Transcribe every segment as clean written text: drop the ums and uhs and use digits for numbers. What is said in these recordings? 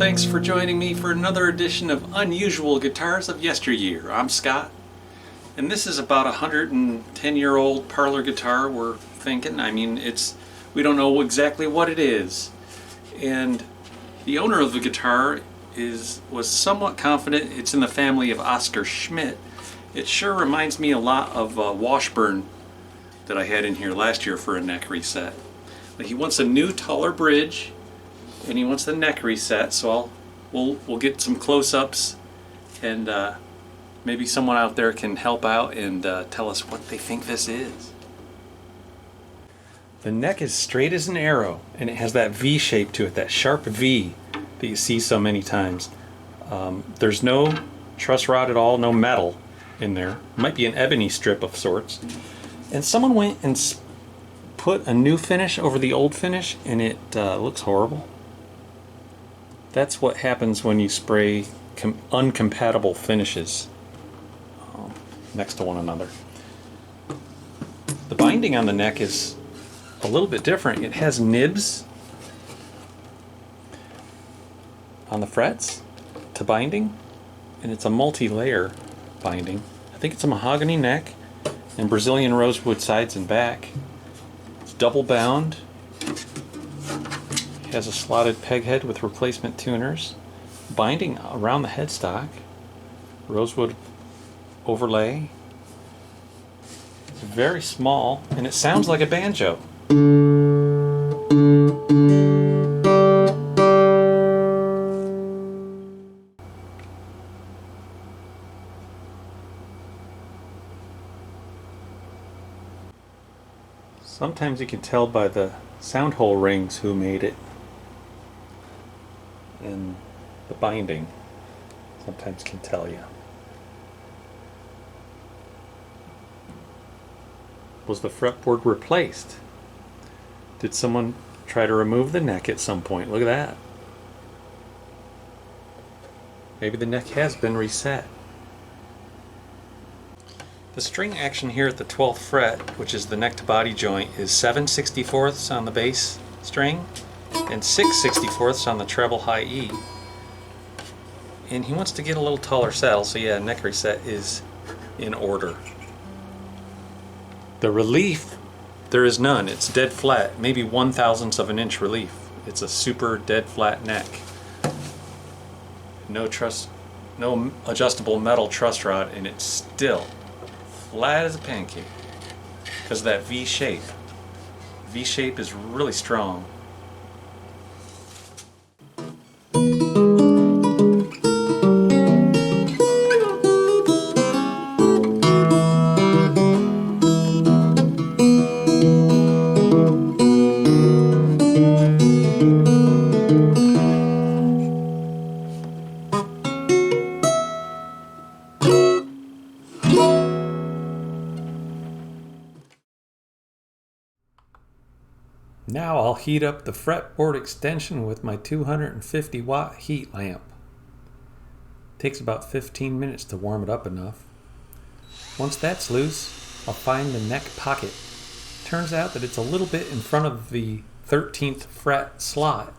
thanks for joining me for another edition of Unusual Guitars of Yesteryear. I'm Scott, and this is about a 110-year-old Parlor guitar we're thinking. I mean, we don't know exactly what it is. And the owner of the guitar was somewhat confident it's in the family of Oscar Schmidt. It sure reminds me a lot of Washburn that I had in here last year for a neck reset. But he wants a new, taller bridge, and he wants the neck reset, so we'll get some close-ups, and maybe someone out there can help out and tell us what they think this is. The neck is straight as an arrow, and it has that V shape to it, that sharp V that you see so many times. There's no truss rod at all, no metal in there. It might be an ebony strip of sorts. And someone went and put a new finish over the old finish, and it looks horrible. That's what happens when you spray uncompatible finishes next to one another. The binding on the neck is a little bit different. It has nibs on the frets to binding, and it's a multi-layer binding. I think it's a mahogany neck and Brazilian rosewood sides and back. It's double bound. It has a slotted peg head with replacement tuners. Binding around the headstock. Rosewood overlay. It's very small, and it sounds like a banjo. Sometimes you can tell by the sound hole rings who made it, and the binding sometimes can tell you. Was the fretboard replaced? Did someone try to remove the neck at some point? Look at that. Maybe the neck has been reset. The string action here at the 12th fret, which is the neck to body joint, is 7/64ths on the bass string and 6/64ths on the treble high E. And he wants to get a little taller saddle, so yeah, neck reset is in order. The relief, there is none. It's dead flat, maybe 1/1000th of an inch relief. It's a super dead flat neck. No adjustable metal truss rod, and it's still flat as a pancake because of that V shape. V shape is really strong. Now I'll heat up the fretboard extension with my 250 watt heat lamp. Takes about 15 minutes to warm it up enough. Once that's loose, I'll find the neck pocket. Turns out that it's a little bit in front of the 13th fret slot.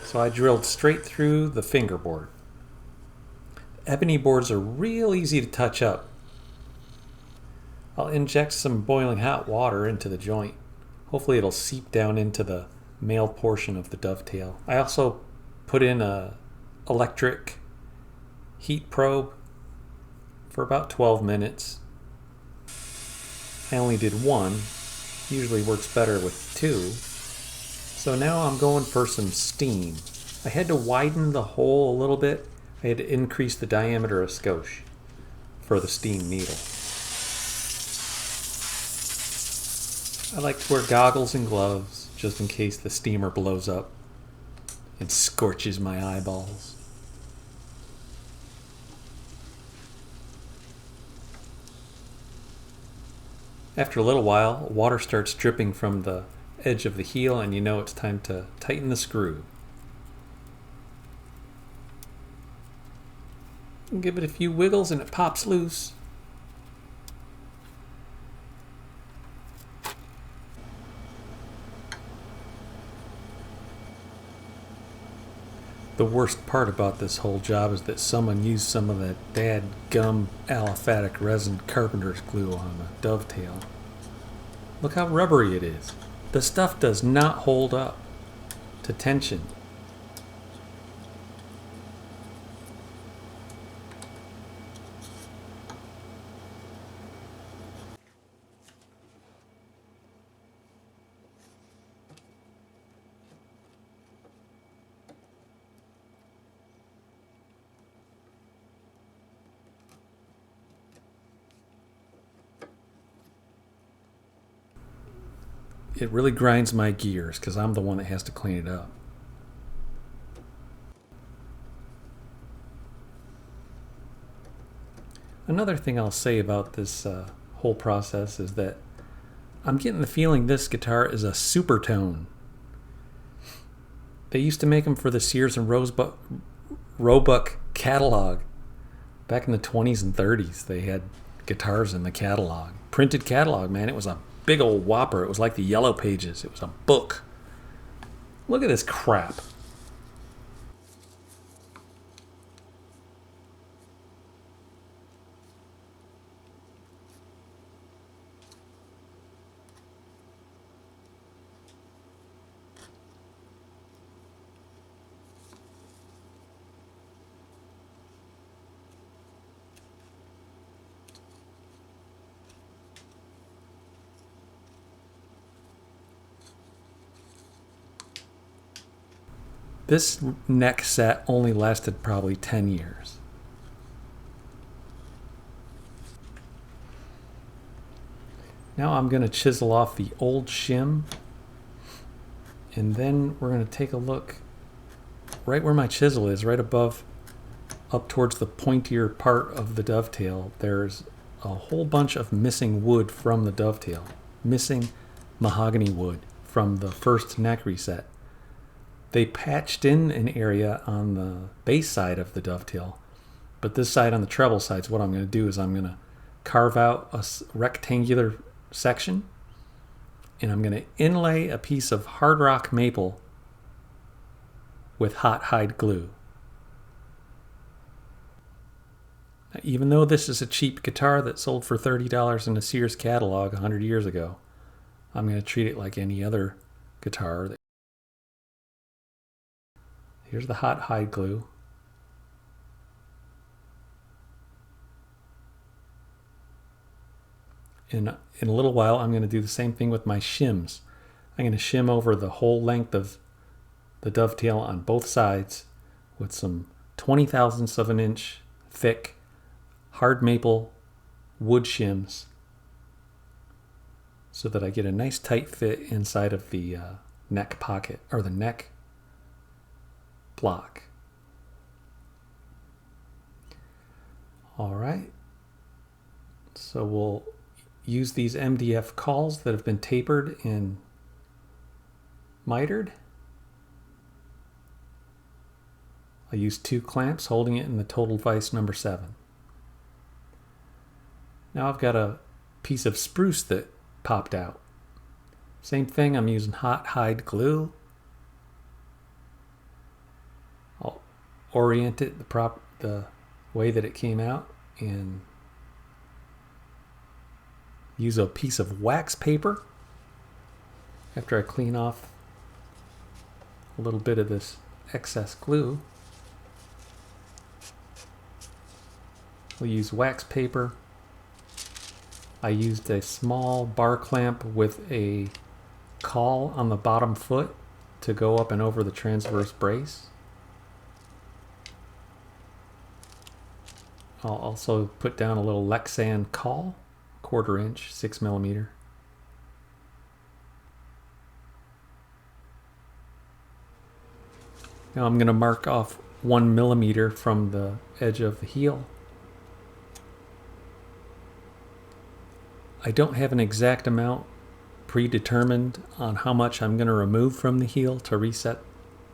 So I drilled straight through the fingerboard. Ebony boards are real easy to touch up. I'll inject some boiling hot water into the joint. Hopefully it'll seep down into the male portion of the dovetail. I also put in a electric heat probe for about 12 minutes. I only did one. Usually works better with two. So now I'm going for some steam. I had to widen the hole a little bit. I had to increase the diameter a skosh for the steam needle. I like to wear goggles and gloves just in case the steamer blows up and scorches my eyeballs. After a little while, water starts dripping from the edge of the heel, and you know it's time to tighten the screw. Give it a few wiggles and it pops loose. The worst part about this whole job is that someone used some of that dadgum aliphatic resin carpenter's glue on the dovetail. Look how rubbery it is. The stuff does not hold up to tension. It really grinds my gears because I'm the one that has to clean it up. Another thing I'll say about this whole process is that I'm getting the feeling this guitar is a Supertone. They used to make them for the Sears and Roebuck catalog. Back in the 20s and 30s, they had guitars in the catalog. Printed catalog, man. It was a big old whopper. It was like the Yellow Pages. It was a book. Look at this crap. This neck set only lasted probably 10 years. Now I'm going to chisel off the old shim, and then we're going to take a look right where my chisel is, right above, up towards the pointier part of the dovetail. There's a whole bunch of missing wood from the dovetail, missing mahogany wood from the first neck reset. They patched in an area on the bass side of the dovetail, but this side on the treble side, so what I'm going to do is I'm going to carve out a rectangular section, and I'm going to inlay a piece of hard rock maple with hot hide glue. Now, even though this is a cheap guitar that sold for $30 in a Sears catalog 100 years ago, I'm going to treat it like any other guitar. Here's the hot hide glue. In a little while, I'm going to do the same thing with my shims. I'm going to shim over the whole length of the dovetail on both sides with some 20 thousandths of an inch thick hard maple wood shims so that I get a nice tight fit inside of the neck pocket, or the neck block. All right, so we'll use these MDF cauls that have been tapered and mitered. I use 2 clamps holding it in the total vise number 7. Now I've got a piece of spruce that popped out. Same thing, I'm using hot hide glue. I'll orient it the way that it came out and use a piece of wax paper after I clean off a little bit of this excess glue. We'll use wax paper. I used a small bar clamp with a caul on the bottom foot to go up and over the transverse brace. I'll also put down a little Lexan caul, 1/4 inch, 6 millimeter. Now I'm going to mark off 1 millimeter from the edge of the heel. I don't have an exact amount predetermined on how much I'm going to remove from the heel to reset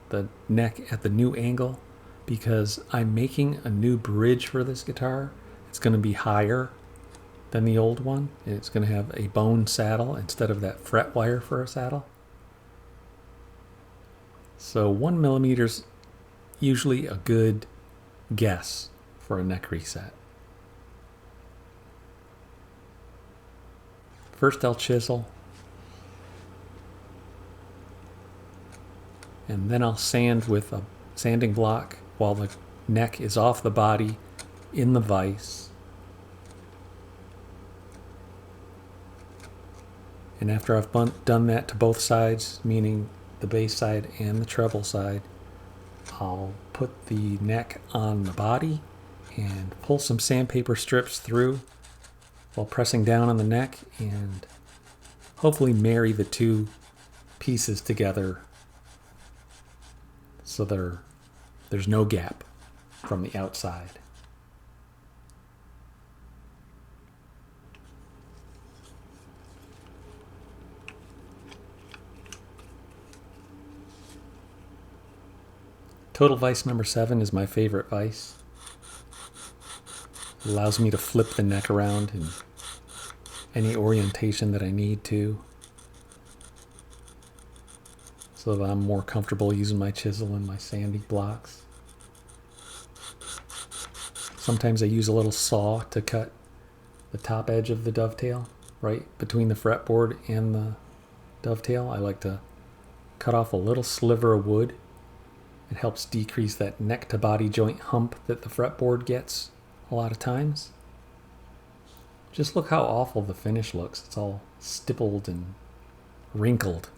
the neck at the new angle, because I'm making a new bridge for this guitar. It's going to be higher than the old one. It's going to have a bone saddle instead of that fret wire for a saddle. So 1 millimeter's usually a good guess for a neck reset. First I'll chisel, and then I'll sand with a sanding block while the neck is off the body in the vise. And after I've done that to both sides, meaning the bass side and the treble side, I'll put the neck on the body and pull some sandpaper strips through while pressing down on the neck and hopefully marry the two pieces together so there's no gap from the outside. Total vise number 7 is my favorite vise. It allows me to flip the neck around in any orientation that I need to, so that I'm more comfortable using my chisel and my sanding blocks. Sometimes I use a little saw to cut the top edge of the dovetail, right between the fretboard and the dovetail. I like to cut off a little sliver of wood. It helps decrease that neck to body joint hump that the fretboard gets a lot of times. Just look how awful the finish looks. It's all stippled and wrinkled.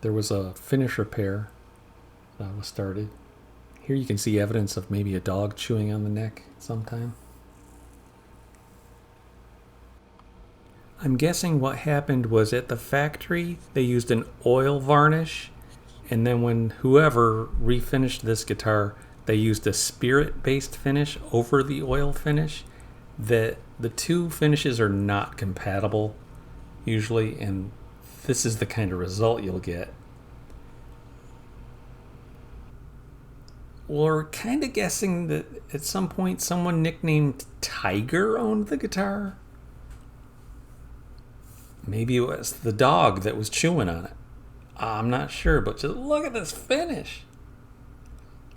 There was a finish repair that was started. Here you can see evidence of maybe a dog chewing on the neck sometime. I'm guessing what happened was at the factory they used an oil varnish, and then when whoever refinished this guitar, they used a spirit-based finish over the oil finish. That the two finishes are not compatible usually, and this is the kind of result you'll get. We're kind of guessing that at some point someone nicknamed Tiger owned the guitar. Maybe it was the dog that was chewing on it. I'm not sure, but just look at this finish.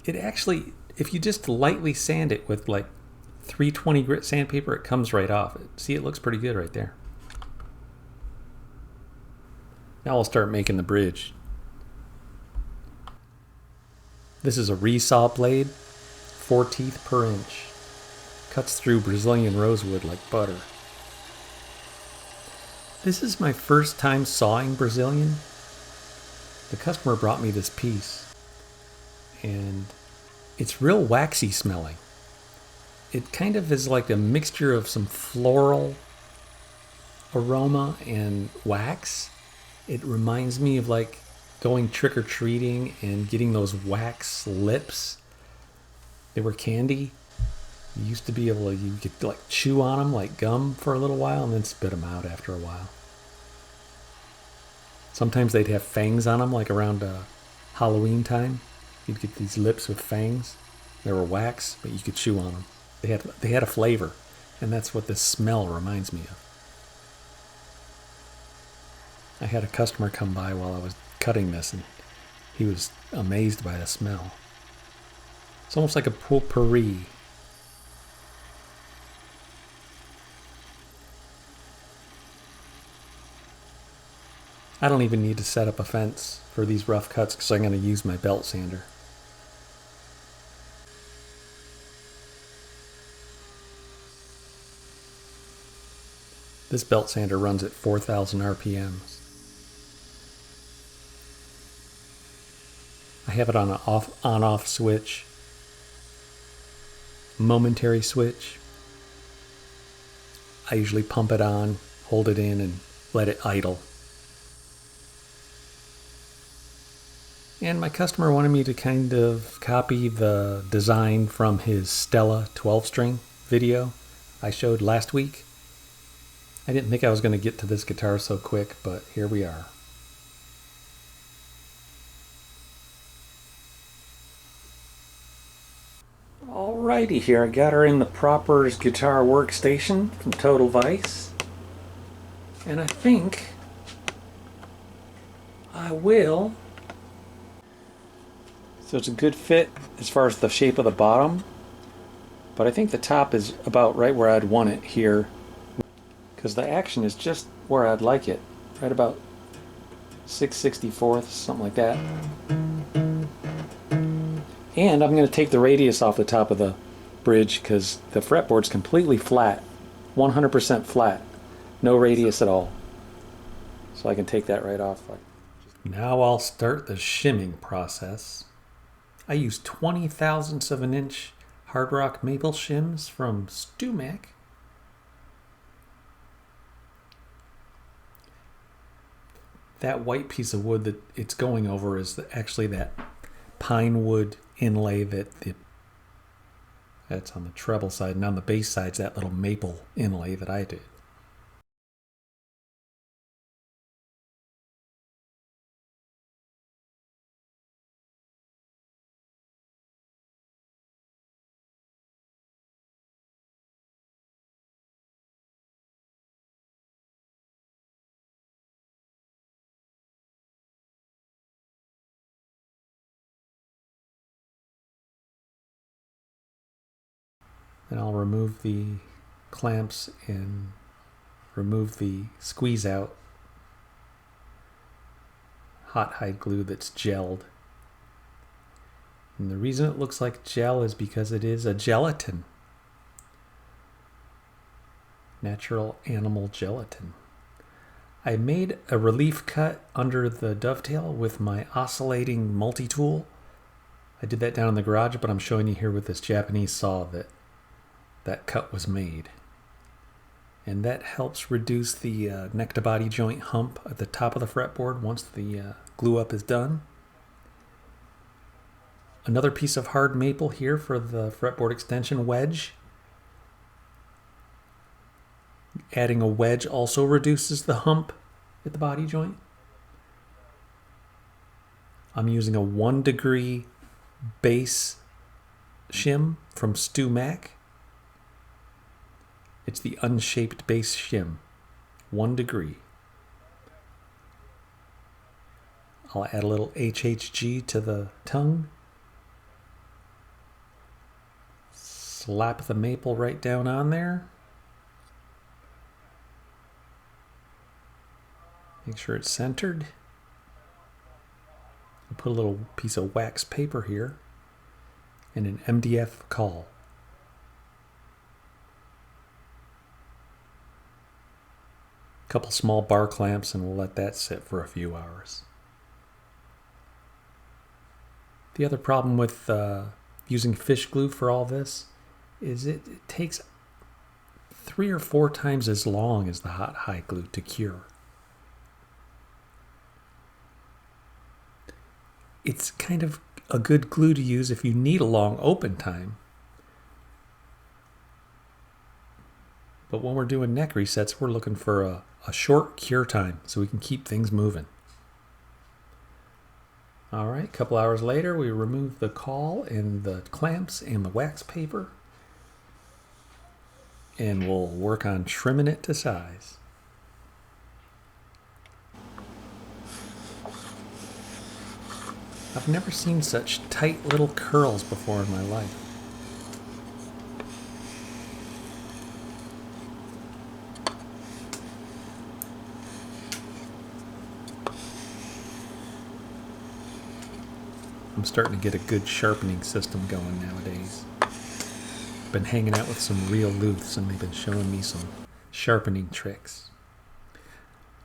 It actually, if you just lightly sand it with like 320 grit sandpaper, it comes right off. See, it looks pretty good right there. Now I'll start making the bridge. This is a resaw blade, 4 teeth per inch. Cuts through Brazilian rosewood like butter. This is my first time sawing Brazilian. The customer brought me this piece, and it's real waxy smelling. It kind of is like a mixture of some floral aroma and wax. It reminds me of like going trick-or-treating and getting those wax lips. They were candy. You used to be able to, you could like chew on them like gum for a little while and then spit them out after a while. Sometimes they'd have fangs on them, like around Halloween time. You'd get these lips with fangs. They were wax, but you could chew on them. They had a flavor, and that's what this smell reminds me of. I had a customer come by while I was cutting this, and he was amazed by the smell. It's almost like a potpourri. I don't even need to set up a fence for these rough cuts because I'm going to use my belt sander. This belt sander runs at 4,000 RPMs. I have it on an on-off switch, momentary switch. I usually pump it on, hold it in, and let it idle. And my customer wanted me to kind of copy the design from his Stella 12-string video I showed last week. I didn't think I was going to get to this guitar so quick, but here we are. Alrighty, here I got her in the Proper's guitar workstation from Total Vice. And I think I will So it's a good fit as far as the shape of the bottom, but I think the top is about right where I'd want it here, because the action is just where I'd like it, right about 6/64, something like that. And I'm going to take the radius off the top of the bridge because the fretboard's completely flat, 100% flat, no radius at all. So I can take that right off. Now I'll start the shimming process. I use 20 thousandths of an inch hard rock maple shims from Stumac. That white piece of wood that it's going over is actually that pine wood inlay that's on the treble side, and on the bass side's that little maple inlay that I did. Then I'll remove the clamps and remove the squeeze out hot hide glue that's gelled. And the reason it looks like gel is because it is a gelatin. Natural animal gelatin. I made a relief cut under the dovetail with my oscillating multi-tool. I did that down in the garage, but I'm showing you here with this Japanese saw that cut was made. And that helps reduce the neck to body joint hump at the top of the fretboard once the glue up is done. Another piece of hard maple here for the fretboard extension wedge. Adding a wedge also reduces the hump at the body joint. I'm using a 1 degree base shim from Stumac. It's the unshaped base shim, 1 degree. I'll add a little HHG to the tongue. Slap the maple right down on there. Make sure it's centered. I'll put a little piece of wax paper here and an MDF caul. Couple small bar clamps, and we'll let that sit for a few hours. The other problem with using fish glue for all this is it takes 3 or 4 times as long as the hot hide glue to cure. It's kind of a good glue to use if you need a long open time. But when we're doing neck resets, we're looking for a short cure time so we can keep things moving. All right, a couple hours later, we remove the caul and the clamps and the wax paper. And we'll work on trimming it to size. I've never seen such tight little curls before in my life. I'm starting to get a good sharpening system going nowadays. Been hanging out with some real luths and they've been showing me some sharpening tricks.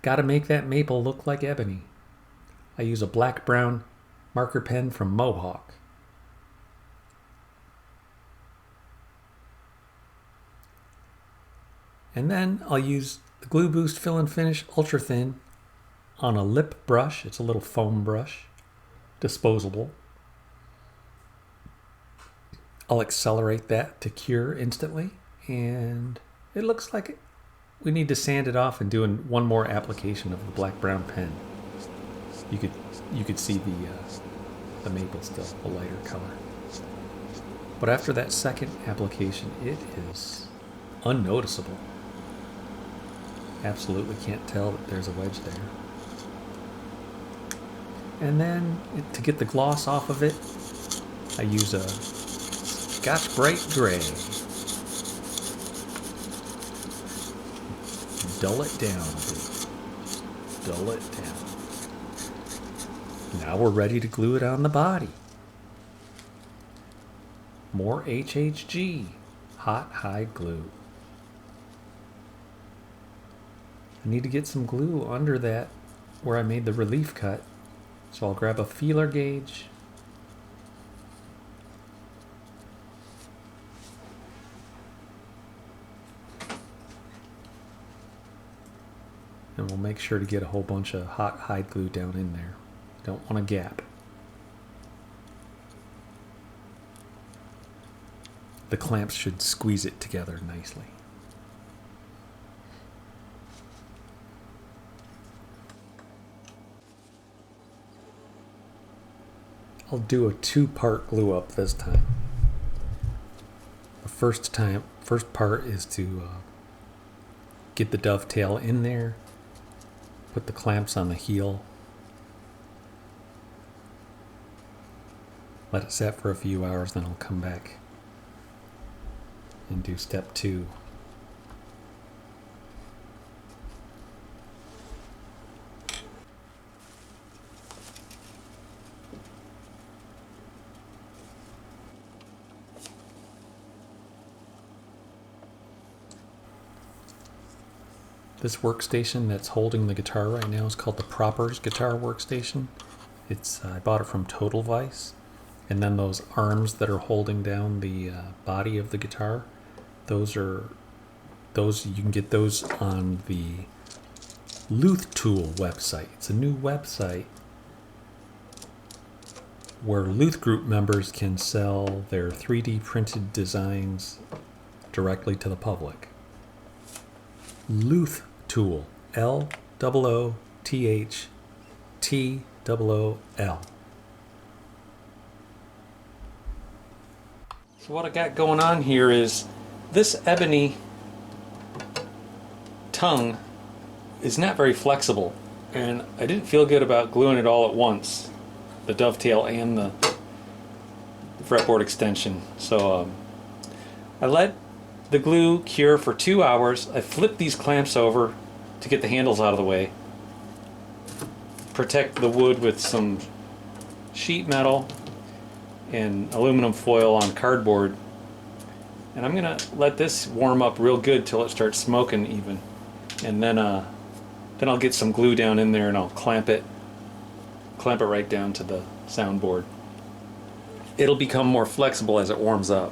Gotta make that maple look like ebony. I use a black-brown marker pen from Mohawk. And then I'll use the Glue Boost Fill and Finish Ultra Thin on a lip brush. It's a little foam brush, disposable. I'll accelerate that to cure instantly, and it looks like we need to sand it off and do one more application of the black-brown pen. You could see the maple still, a lighter color. But after that second application, it is unnoticeable. Absolutely can't tell that there's a wedge there. And then to get the gloss off of it, I use a Scotch Brite Gray. Dull it down, dude. Dull it down. Now we're ready to glue it on the body. More HHG, hot hide glue. I need to get some glue under that where I made the relief cut. So I'll grab a feeler gauge. And we'll make sure to get a whole bunch of hot hide glue down in there. Don't want a gap. The clamps should squeeze it together nicely. I'll do a two-part glue up this time. The first part is to get the dovetail in there, put the clamps on the heel, let it set for a few hours, then I'll come back and do step 2. This workstation that's holding the guitar right now is called the Propper's Guitar Workstation. I bought it from Total Vice. And then those arms that are holding down the body of the guitar, those you can get those on the Luth Tool website. It's a new website where Luth Group members can sell their 3D printed designs directly to the public. Luth Tool, LOOTHTOOL. So what I got going on here is this ebony tongue is not very flexible, and I didn't feel good about gluing it all at once, the dovetail and the fretboard extension. So I let the glue cure for 2 hours. I flipped these clamps over to get the handles out of the way, protect the wood with some sheet metal and aluminum foil on cardboard, and I'm gonna let this warm up real good till it starts smoking even, and then I'll get some glue down in there and I'll clamp it right down to the soundboard. It'll become more flexible as it warms up.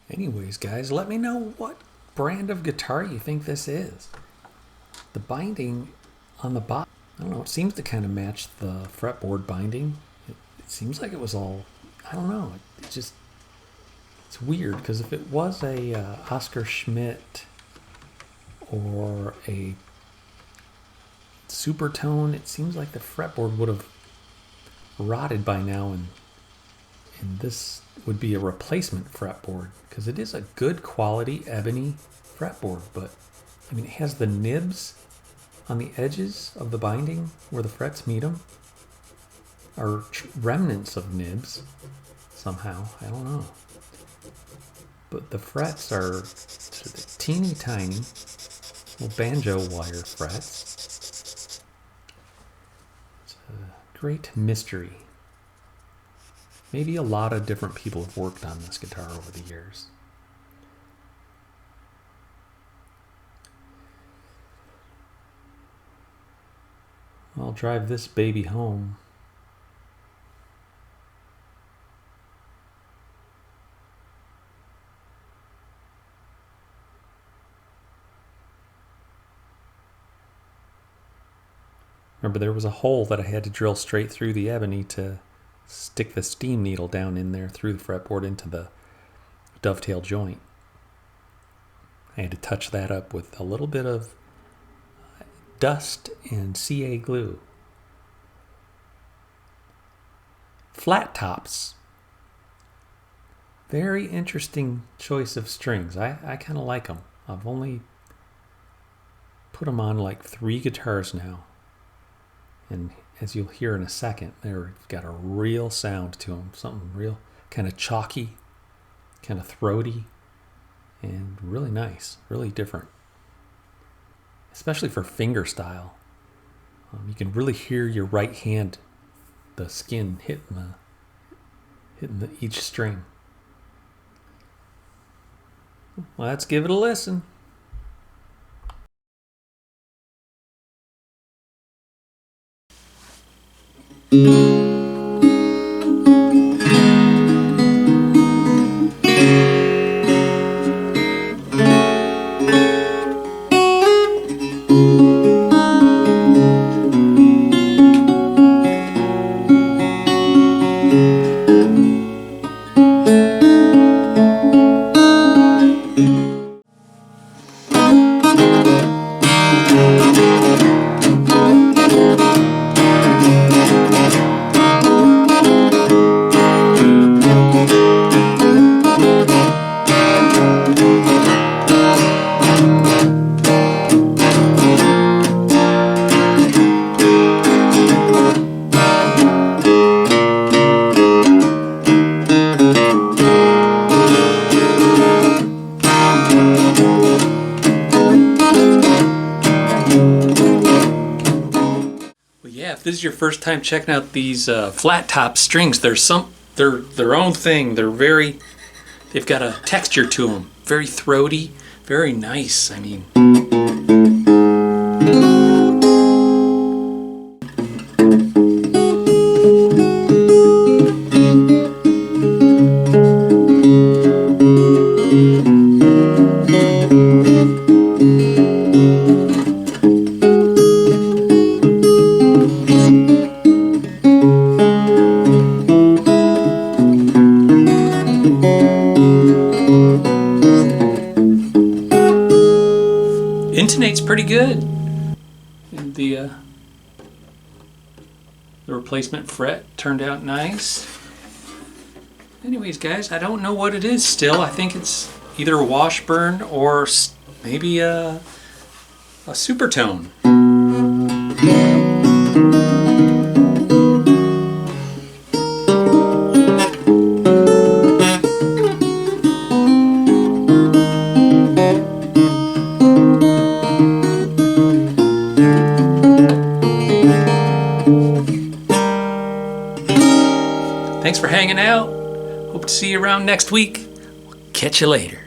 Anyways, guys, let me know what brand of guitar you think this is. The binding on the bottom, I don't know, it seems to kind of match the fretboard binding. It seems like it was all, I don't know, it's weird, because if it was a Oscar Schmidt or a Supertone, it seems like the fretboard would have rotted by now, and this would be a replacement fretboard, because it is a good quality ebony fretboard, but I mean, it has the nibs on the edges of the binding where the frets meet them, or remnants of nibs somehow, I don't know. But the frets are sort of teeny tiny little banjo wire frets. It's a great mystery. Maybe a lot of different people have worked on this guitar over the years. I'll drive this baby home. Remember, there was a hole that I had to drill straight through the ebony to stick the steam needle down in there through the fretboard into the dovetail joint. I had to touch that up with a little bit of dust and CA glue. Flat tops. Very interesting choice of strings. I kind of like them. I've only put them on like 3 guitars now. And as you'll hear in a second, they've got a real sound to them. Something real kind of chalky, kind of throaty, and really nice, really different. Especially for finger style. You can really hear your right hand, the skin hitting each string. Well, let's give it a listen. If this is your first time checking out these flat top strings, they're their own thing. They've got a texture to them. Very throaty, very nice. I mean, intonates pretty good. And the replacement fret turned out nice. Anyways, guys, I don't know what it is still. I think it's either a Washburn or maybe a Supertone. Thanks for hanging out. Hope to see you around next week. Catch you later.